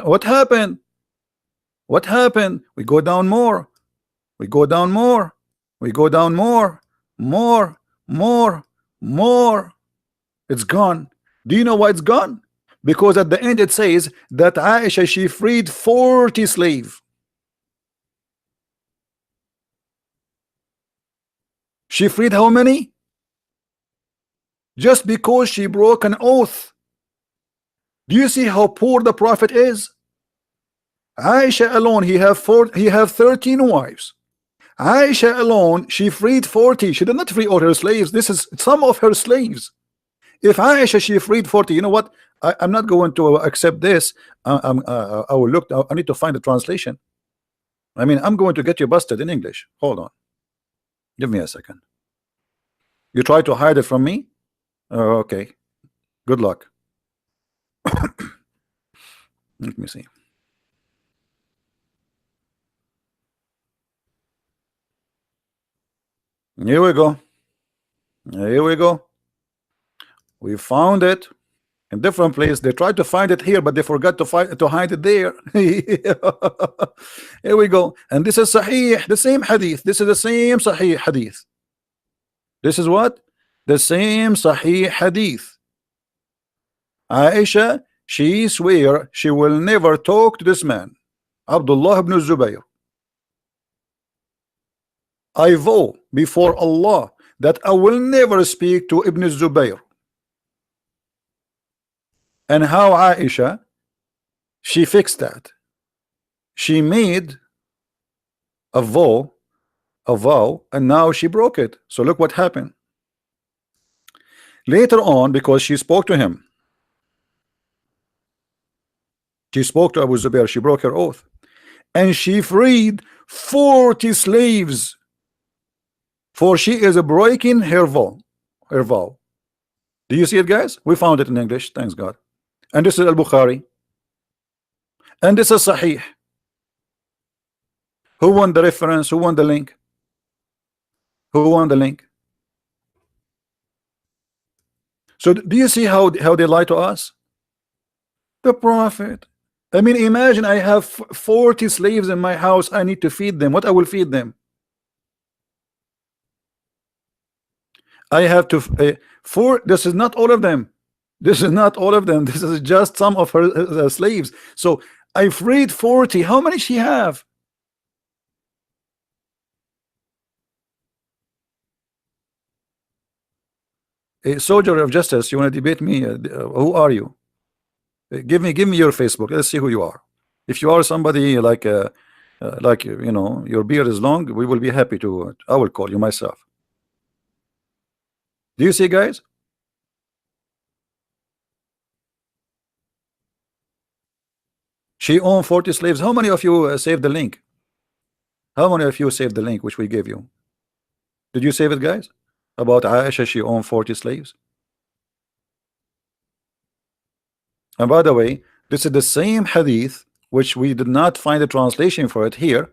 What happened? What happened? We go down more. We go down more. We go down more. More. More. More. It's gone. Do you know why it's gone? Because at the end it says that Aisha, she freed 40 slaves. She freed how many? Just because she broke an oath. Do you see how poor the Prophet is? Aisha alone, he have 13 wives. Aisha alone, she freed 40. She did not free all her slaves. This is some of her slaves. If Aisha, she freed 40, you know what? I'm not going to accept this. I will look. I need to find the translation. I mean, I'm going to get you busted in English. Hold on. Give me a second. You try to hide it from me? Okay. Good luck. Let me see. Here we go. Here we go. We found it in different place. They tried to find it here, but they forgot to hide it there. Here we go. And this is Sahih, the same hadith. This is the same Sahih hadith. This is what? The same Sahih hadith. Aisha, she swear she will never talk to this man, Abdullah ibn Zubayr. I vow before Allah that I will never speak to Ibn Zubayr. And how Aisha, she fixed that. She made a vow, and now she broke it. So look what happened. Later on, because she spoke to him, she spoke to Abu Zubair, she broke her oath, and she freed 40 slaves, for she is breaking her vow. Do you see it, guys? We found it in English, thanks God. And this is Al-Bukhari, and this is Sahih. Who won the reference? Who won the link? Who won the link? So do you see how they lie to us? The Prophet. I mean, imagine I have 40 slaves in my house. I need to feed them. What I will feed them? I have to this is not all of them. This is not all of them. This is just some of her slaves. So I freed 40. How many she have? A soldier of justice, you want to debate me? Who are you? Give me your Facebook. Let's see who you are. If you are somebody like you know, your beard is long, we will be happy to. I will call you myself. Do you see, guys? She owned 40 slaves. How many of you saved the link? How many of you saved the link which we gave you? Did you save it, guys? About Aisha, she owned 40 slaves. And by the way, this is the same hadith which we did not find a translation for it here.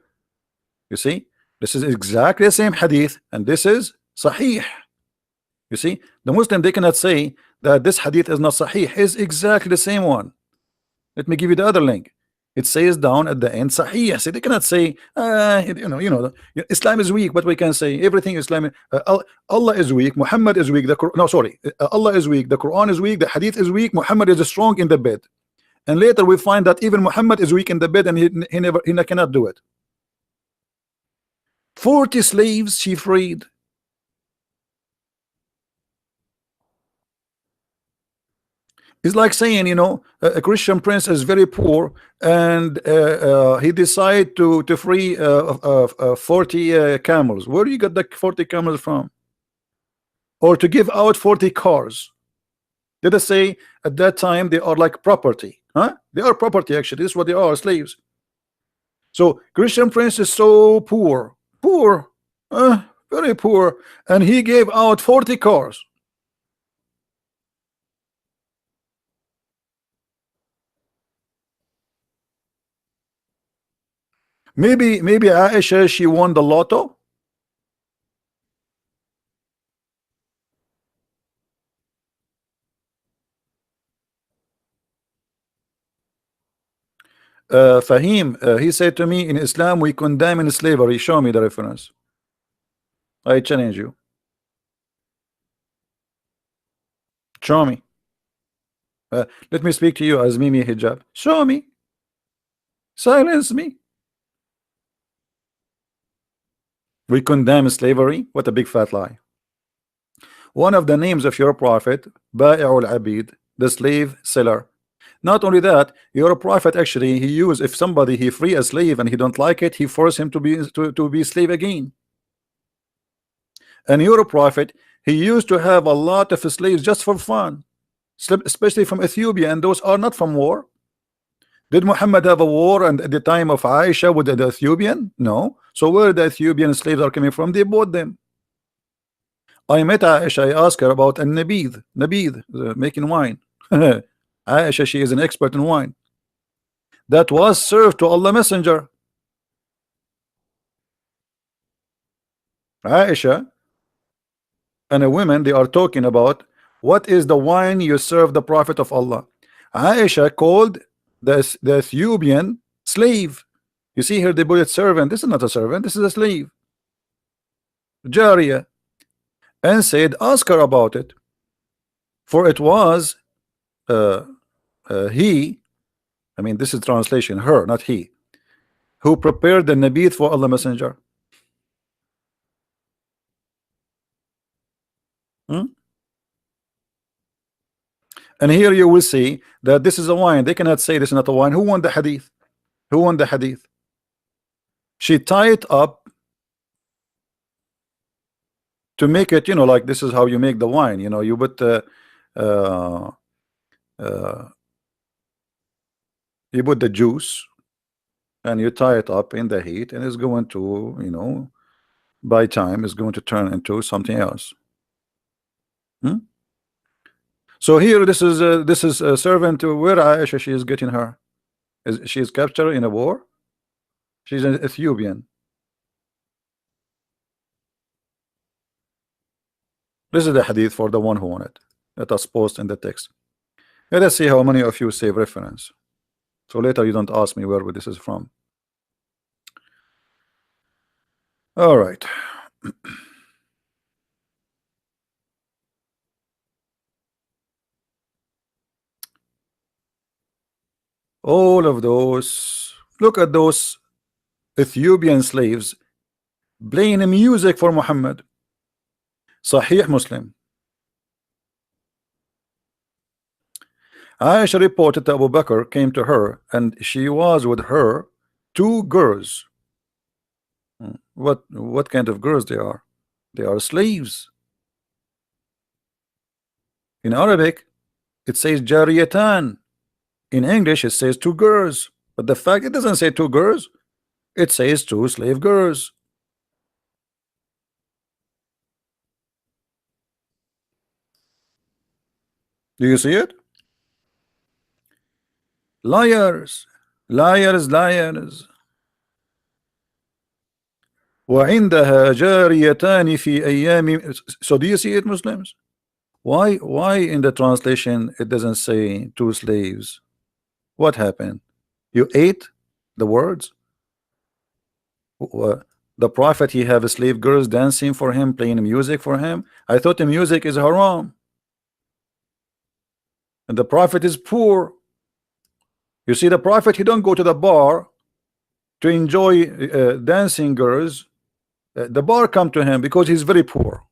You see, this is exactly the same hadith, and this is Sahih. You see, the Muslim, they cannot say that this hadith is not Sahih. It's exactly the same one. Let me give you the other link. It says down at the end Sahih. So they cannot say you know Islam is weak, but we can say everything Islam. Allah is weak, Muhammad is weak, Allah is weak, the Quran is weak, the hadith is weak, Muhammad is strong in the bed. And later we find that even Muhammad is weak in the bed, and he cannot do it. 40 slaves she freed. It's like saying, you know, a Christian prince is very poor, and he decided to free 40 camels. Where do you get the 40 camels from? Or to give out 40 cars. Did I say at that time they are like property? Huh? They are property, actually. This is what they are, slaves. So Christian prince is so poor, very poor, and he gave out 40 cars. Maybe Aisha, she won the lotto. Fahim, he said to me, in Islam we condemn in slavery. Show me the reference. I challenge you. Show me. Let me speak to you as Mimi Hijab. Show me. Silence me. We condemn slavery. What a big fat lie. One of the names of your prophet, Ba'i'ul Abid, the slave seller. Not only that, your prophet actually he used, if somebody he free a slave and he don't like it, he force him to be slave again. And your prophet he used to have a lot of slaves just for fun, especially from Ethiopia, and those are not from war. Did Muhammad have a war and at the time of Aisha with the Ethiopian? No. So where the Ethiopian slaves are coming from? They bought them. I met Aisha, I asked her about Nabid, making wine. Aisha, she is an expert in wine. That was served to Allah Messenger. Aisha and a woman, they are talking about what is the wine you serve the Prophet of Allah. Aisha called the Ethiopian slave. You see here they put it servant. This is not a servant, this is a slave. Jariya. And said, ask her about it. For it was he, I mean this is translation, her, not he, who prepared the nabith for Allah Messenger. And here you will see that this is a wine. They cannot say this is not a wine. Who won the hadith? Who won the hadith? She tied it up to make it, you know, like this is how you make the wine. You know, you put you put the juice and you tie it up in the heat, and it's going to, you know, by time it's going to turn into something else. So here this is a servant to where Aisha she is getting her. She is captured in a war. She's an Ethiopian. This is the hadith for the one who won it. Let us post in the text. Let us see how many of you save reference. So later you don't ask me where this is from. All right. All of those, look at those Ethiopian slaves playing music for Muhammad. Sahih Muslim. Aisha reported that Abu Bakr came to her and she was with her two girls. What kind of girls they are? They are slaves. In Arabic it says jariyatan. In English it says two girls, but the fact it doesn't say two girls, it says two slave girls. Do you see it? Liars, liars, liars. وعندها جاريتان في أيام. So do you see it, Muslims? Why in the translation it doesn't say two slaves? What happened? You ate the words? The prophet he have slave girls dancing for him, playing music for him. I thought the music is haram, and the prophet is poor. You see, the prophet he don't go to the bar to enjoy dancing girls. The bar come to him because he's very poor.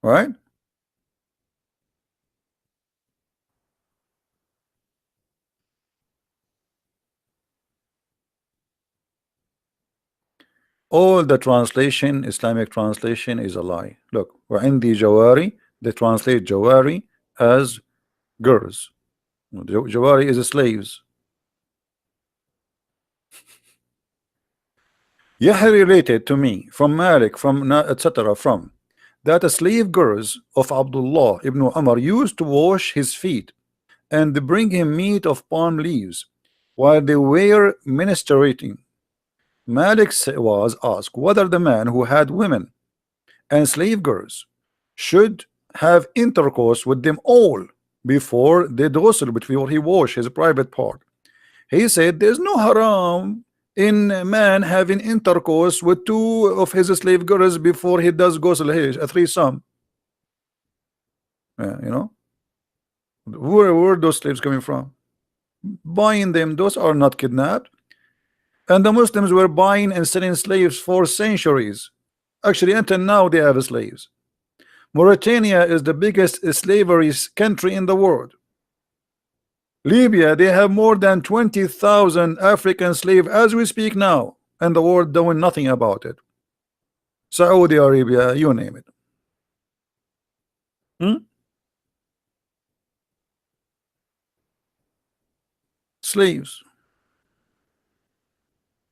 Right? All the translation, Islamic translation, is a lie. Look, وعندي جواري, they translate jawari as girls. Jawari is slaves. Yahya related to me from Malik, from etc. from that the slave girls of Abdullah ibn Umar used to wash his feet and bring him meat of palm leaves while they were ministrating. Malik was asked whether the man who had women and slave girls should have intercourse with them all before the ghusl, before he wash his private part. He said there's no haram in a man having intercourse with two of his slave girls before he does ghusl, a threesome. You know, where are those slaves coming from? Buying them, those are not kidnapped. And the Muslims were buying and selling slaves for centuries. Actually, until now, they have slaves. Mauritania is the biggest slavery country in the world. Libya, they have more than 20,000 African slaves as we speak now, and the world doing nothing about it. Saudi Arabia, you name it. Hmm? Slaves.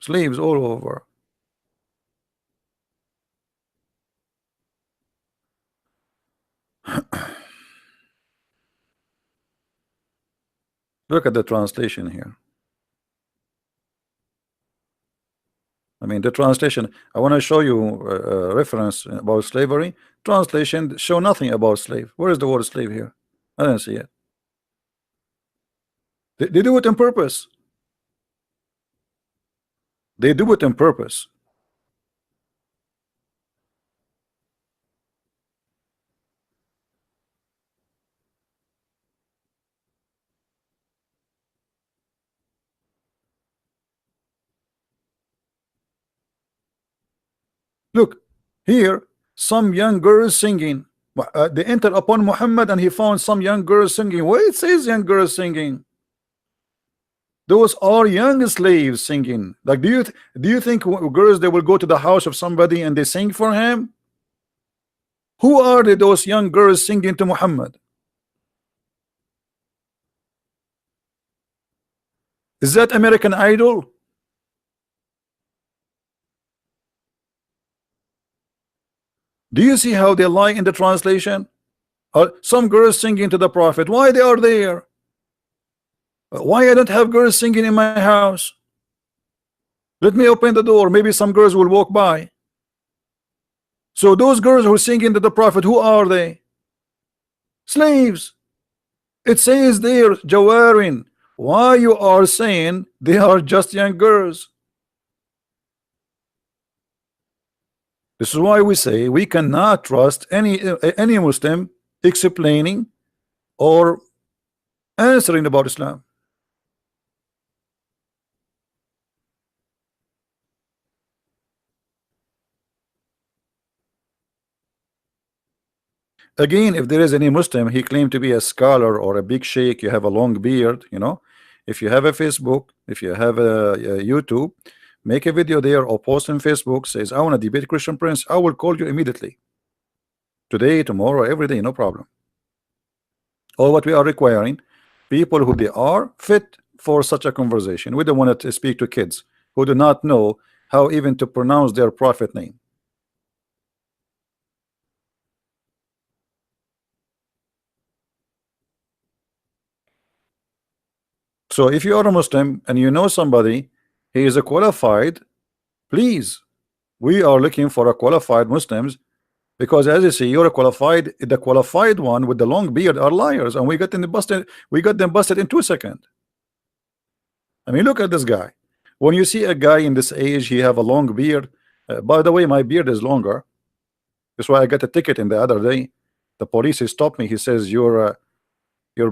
Slaves all over. Look at the translation here. I mean, the translation, I want to show you a reference about slavery. Translation show nothing about slave. Where is the word slave here? I don't see it. They do it on purpose. They do it on purpose. Look, here, some young girls singing. They entered upon Muhammad and he found some young girls singing. Where it says young girls singing? Those are young slaves singing. Like, do you think girls they will go to the house of somebody and they sing for him? Who are they, those young girls singing to Muhammad? Is that American Idol? Do you see how they lie in the translation? Some girls singing to the Prophet. Why they are there? Why I don't have girls singing in my house? Let me open the door. Maybe some girls will walk by. So those girls who sing into the Prophet, who are they? Slaves. It says there, Jawarin. Why you are saying they are just young girls? This is why we say we cannot trust any Muslim explaining or answering about Islam. Again, if there is any Muslim, he claimed to be a scholar or a big sheikh, you have a long beard, you know. If you have a Facebook, if you have a YouTube, make a video there or post on Facebook, says, I want to debate Christian Prince, I will call you immediately. Today, tomorrow, every day, no problem. All what we are requiring, people who they are fit for such a conversation. We don't want to speak to kids who do not know how even to pronounce their prophet name. So if you are a Muslim and you know somebody, he is a qualified, please, we are looking for a qualified Muslims, because as you see, you're a qualified, the qualified one with the long beard are liars, and we got them busted in 2 seconds. I mean, look at this guy. When you see a guy in this age, he have a long beard. By the way, my beard is longer. That's why I got a ticket in the other day. The police he stopped me. He says your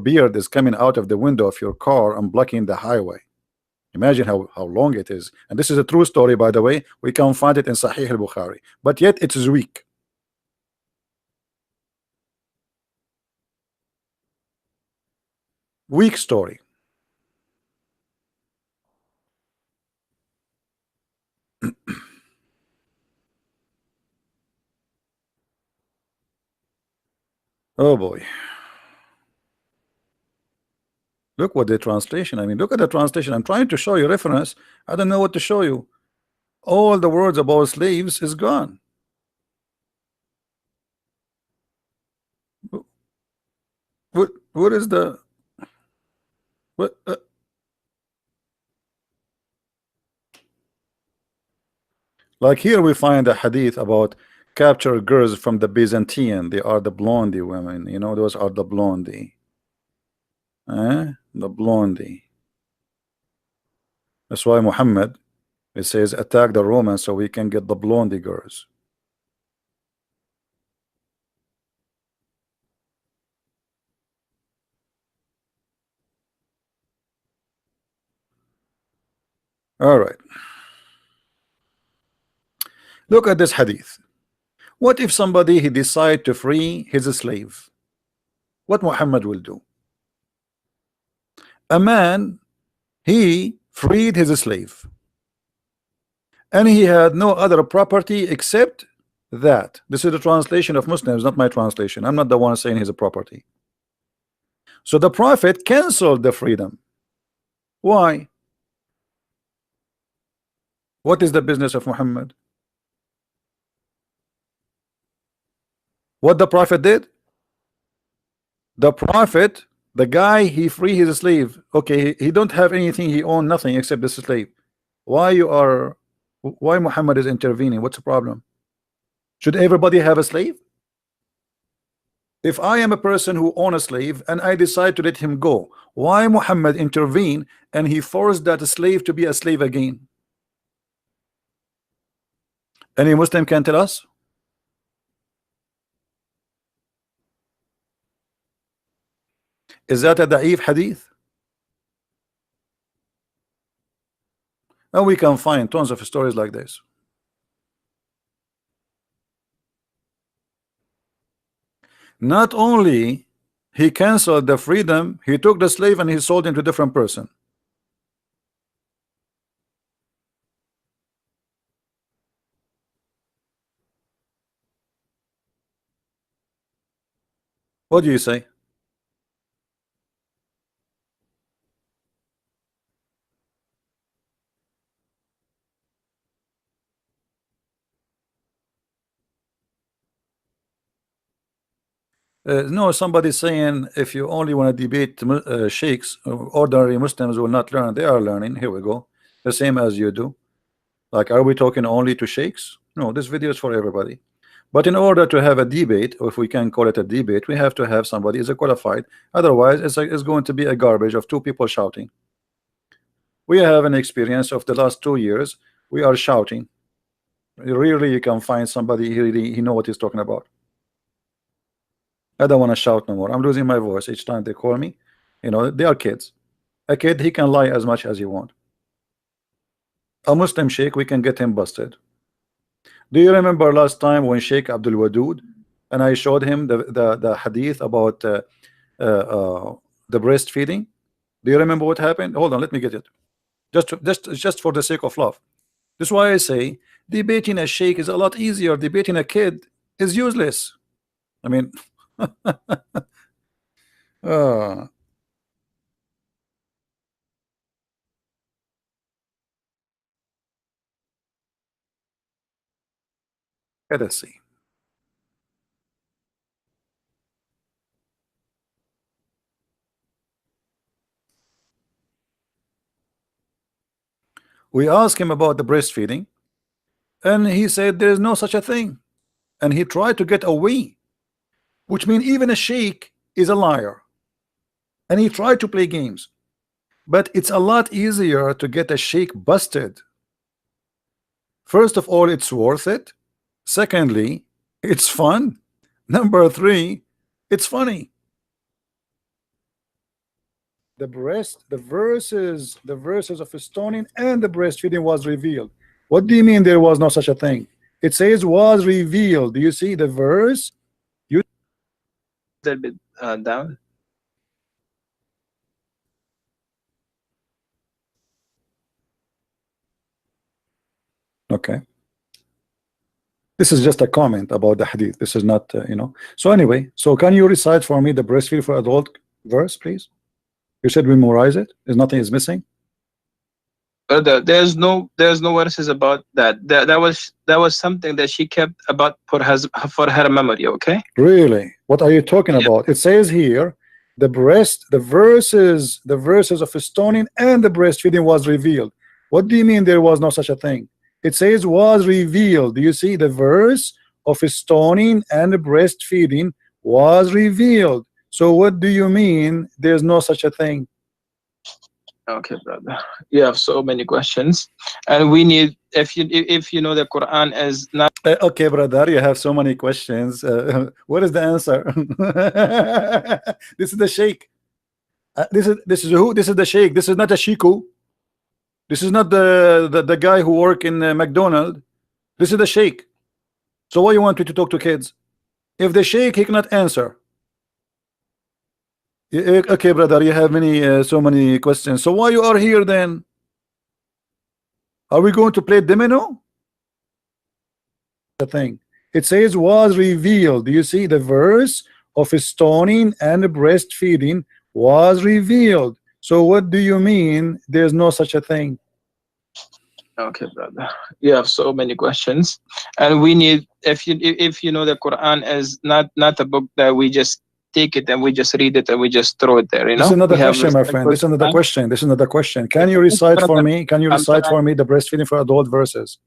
beard is coming out of the window of your car and blocking the highway. Imagine how long it is. And this is a true story, by the way. We can find it in Sahih al-Bukhari, but yet it is weak. Weak story. Oh boy. Look what the translation. I mean, look at the translation. I'm trying to show you reference. I don't know what to show you. All the words about slaves is gone. What is the what? Like here we find a hadith about capture girls from the Byzantine. They are the blondie women. You know, those are the blondie. The blondie. That's why Muhammad, it says, attack the Romans so we can get the blondie girls. All right. Look at this hadith. What if somebody he decide to free his slave? What Muhammad will do? A man, he freed his slave, and he had no other property except that. This is the translation of Muslims, not my translation. I'm not the one saying his property. So the Prophet canceled the freedom. Why? What is the business of Muhammad? What the Prophet did? The Prophet, the guy, he free his slave. Okay, he don't have anything, he own nothing except this slave. Why Muhammad is intervening? What's the problem? Should everybody have a slave? If I am a person who own a slave and I decide to let him go, why Muhammad intervene and he forced that slave to be a slave again? Any Muslim can tell us? Is that a da'if hadith? And we can find tons of stories like this. Not only he canceled the freedom, he took the slave and he sold him to a different person. What do you say? No, somebody's saying if you only want to debate sheikhs, ordinary Muslims will not learn. They are learning. Here we go. The same as you do. Like, are we talking only to sheikhs? No, this video is for everybody. But in order to have a debate, or if we can call it a debate, we have to have somebody is a qualified. Otherwise, it's going to be a garbage of two people shouting. We have an experience of the last 2 years. We are shouting. Rarely you can find somebody he know what he's talking about. I don't want to shout no more. I'm losing my voice each time they call me. You know, they are kids. A kid, he can lie as much as he want. A Muslim sheikh, we can get him busted. Do you remember last time when Sheikh Abdul Wadud and I showed him the hadith about the breastfeeding? Do you remember what happened? Hold on, let me get it. Just for the sake of love. This is why I say debating a sheikh is a lot easier. Debating a kid is useless. I mean, let us see. We asked him about the breastfeeding, and he said there is no such a thing, and he tried to get away, which means even a sheikh is a liar, and he tried to play games. But it's a lot easier to get a sheikh busted. First of all, it's worth it. Secondly, it's fun. Number three, it's funny. The verses of stoning and the breastfeeding was revealed. What do you mean there was no such a thing? It says was revealed. Do you see the verse? You a little bit down. Okay. This is just a comment about the hadith. This is not, you know. So anyway, so can you recite for me the breastfeed for adult verse, please? You said we memorize it. There's nothing is missing. There's no verses about that. That was something that she kept about for her memory. Okay. Really? What are you talking about? It says here, the verses of stoning and the breastfeeding was revealed. What do you mean there was no such a thing? It says was revealed. Do you see the verse of stoning and breastfeeding was revealed. So what do you mean there's no such a thing? Okay, brother. You have so many questions, and we need, if you know the Quran is not Okay, brother, you have so many questions. What is the answer? This is the Sheikh. This is who? This is the Sheikh. This is not a Shiku. This is not the guy who work in McDonald's. This is the Sheikh. So why you want me to talk to kids? If the Sheikh he cannot answer. Okay, brother, you have many so many questions. So why you are here then? Are we going to play domino? The thing it says was revealed. Do you see the verse of stoning and breastfeeding was revealed? So what do you mean there's no such a thing? Okay, brother. You have so many questions, and we need, if you know the Quran is not a book that we just take it and we just read it and we just throw it there. This is another we have question, my respect friend. for This is another Quran. question. This is another question. Can you recite for Brother, me? Can you I'm recite trying. for me the breastfeeding for adult verses?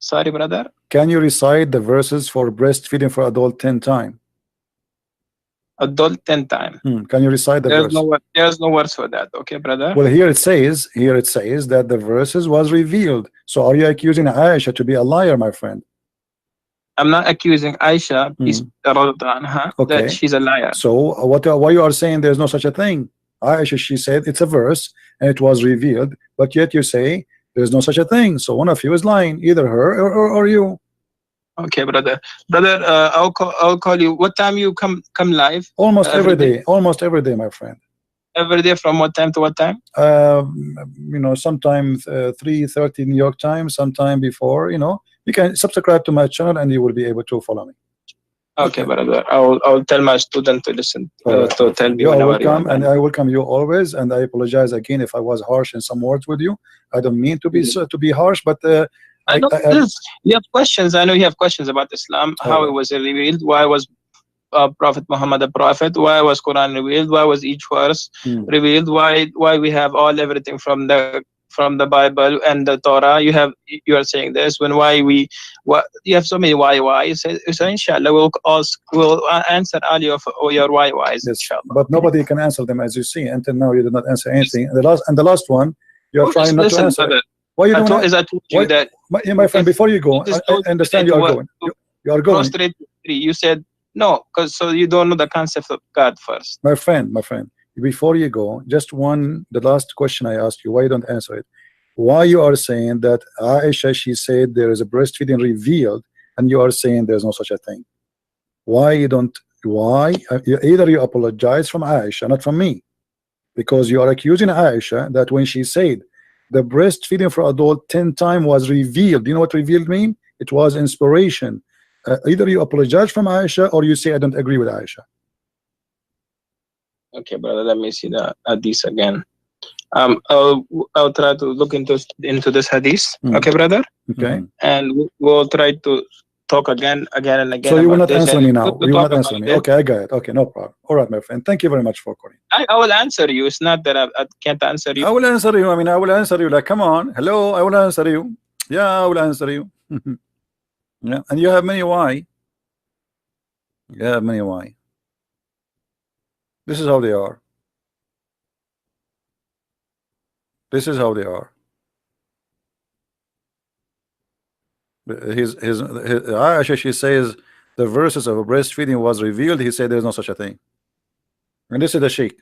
Sorry, brother. Can you recite the verses for breastfeeding for adult 10 times? Adult 10 times. Can you recite the verse? There's no words for that. Okay, brother. Well, here it says that the verses was revealed. So are you accusing Aisha to be a liar, my friend? I'm not accusing Aisha, peace anha, Okay. that she's a liar. So why you are saying there's no such a thing? Aisha, she said it's a verse and it was revealed, but yet you say there's no such a thing. So one of you is lying, either her or you. Okay, brother. I'll call you. What time you come live? Almost every day. Almost every day, my friend. Every day from what time to what time? Sometimes 3:30 New York time, sometime before. You can subscribe to my channel and you will be able to follow me. Okay, brother. I'll tell my student to listen to tell me. You are welcome, and I welcome you always. And I apologize again if I was harsh in some words with you. I don't mean to be harsh, but I know you have questions. I know you have questions about Islam, how it was revealed, why was Prophet Muhammad a prophet, why was Quran revealed, why was each verse revealed, why we have everything from the Bible and the Torah. You are saying this when you have so many why. So inshallah we'll answer all your whys. Inshallah. But nobody can answer them, as you see. Until now you did not answer anything. The last one you are trying not to answer. Why you don't? I told you that, my friend, before you go, I understand you are going. You are going. You said no, because so you don't know the concept of God first. My friend, before you go, the last question I asked you, why you don't answer it? Why you are saying that Aisha, she said there is a breastfeeding revealed, and you are saying there's no such a thing? Why you don't? Why? Either you apologize from Aisha, not from me, because you are accusing Aisha that when she said the breastfeeding for adult 10 times was revealed. Do you know what revealed mean? It was inspiration. Either you apologize from Aisha or you say I don't agree with Aisha. Okay, brother, let me see the hadith again. I'll try to look into this hadith. Okay, brother. Okay. And we'll try to talk again and again. So you will not answer me now. You will not answer me. Okay, I got it. Okay, no problem. All right, my friend. Thank you very much for calling. I will answer you. It's not that I can't answer you. I will answer you. I will answer you. Like, come on. Hello, I will answer you. Yeah, I will answer you. Yeah, and you have many why. You have many why. This is how they are. This is how they are. Aisha, she says the verses of breastfeeding was revealed. He said there's no such a thing. And this is the Sheikh.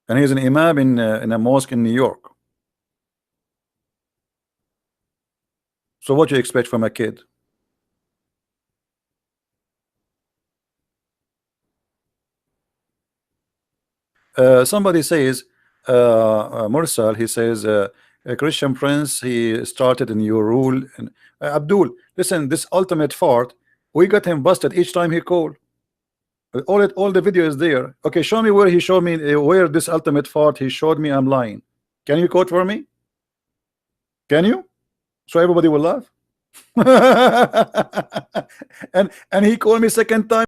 And he's an imam in a mosque in New York. So what do you expect from a kid? Somebody says, Mursal, he says, a Christian prince, he started a new rule. And Abdul, listen, this ultimate fart, we got him busted each time he called. All the video is there. Okay, show me where he showed me where this ultimate fart he showed me I'm lying. Can you quote for me? Can you? So everybody will laugh. and he called me second time.